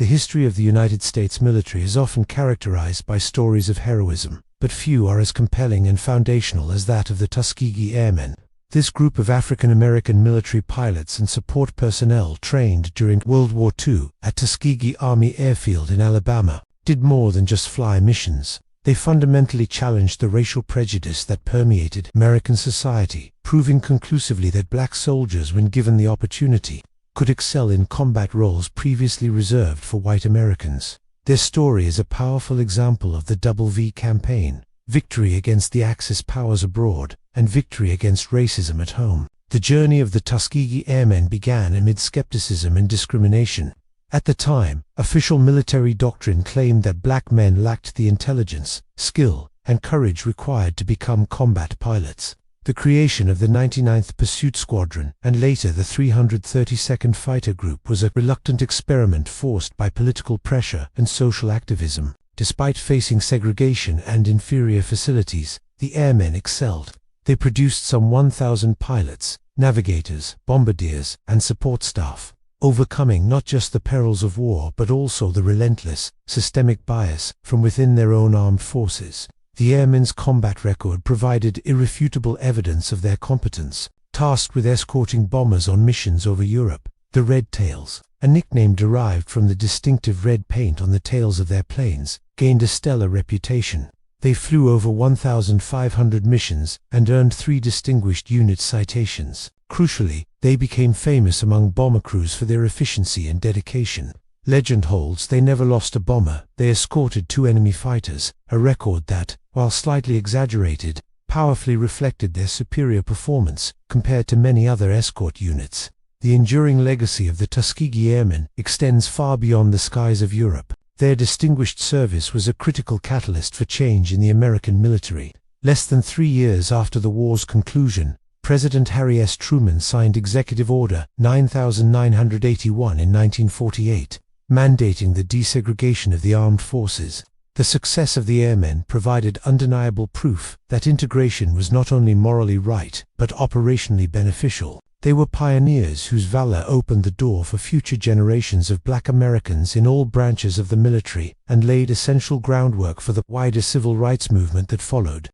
The history of the United States military is often characterized by stories of heroism, but few are as compelling and foundational as that of the Tuskegee Airmen. This group of African-American military pilots and support personnel trained during World War II at Tuskegee Army Airfield in Alabama did more than just fly missions. They fundamentally challenged the racial prejudice that permeated American society, proving conclusively that black soldiers, when given the opportunity, could excel in combat roles previously reserved for white Americans. Their story is a powerful example of the Double V campaign: victory against the Axis powers abroad, and victory against racism at home. The journey of the Tuskegee Airmen began amid skepticism and discrimination. At the time, official military doctrine claimed that black men lacked the intelligence, skill, and courage required to become combat pilots. The creation of the 99th Pursuit Squadron, and later the 332nd Fighter Group, was a reluctant experiment forced by political pressure and social activism. Despite facing segregation and inferior facilities, the airmen excelled. They produced some 1,000 pilots, navigators, bombardiers, and support staff, overcoming not just the perils of war but also the relentless, systemic bias from within their own armed forces. The airmen's combat record provided irrefutable evidence of their competence. Tasked with escorting bombers on missions over Europe, the Red Tails, a nickname derived from the distinctive red paint on the tails of their planes, gained a stellar reputation. They flew over 1,500 missions and earned 3 distinguished unit citations. Crucially, they became famous among bomber crews for their efficiency and dedication. Legend holds they never lost a bomber. They escorted 2 enemy fighters, a record that, while slightly exaggerated, powerfully reflected their superior performance compared to many other escort units. The enduring legacy of the Tuskegee Airmen extends far beyond the skies of Europe. Their distinguished service was a critical catalyst for change in the American military. Less than 3 years after the war's conclusion, President Harry S. Truman signed Executive Order 9981 in 1948, mandating the desegregation of the armed forces. The success of the airmen provided undeniable proof that integration was not only morally right, but operationally beneficial. They were pioneers whose valor opened the door for future generations of black Americans in all branches of the military and laid essential groundwork for the wider civil rights movement that followed.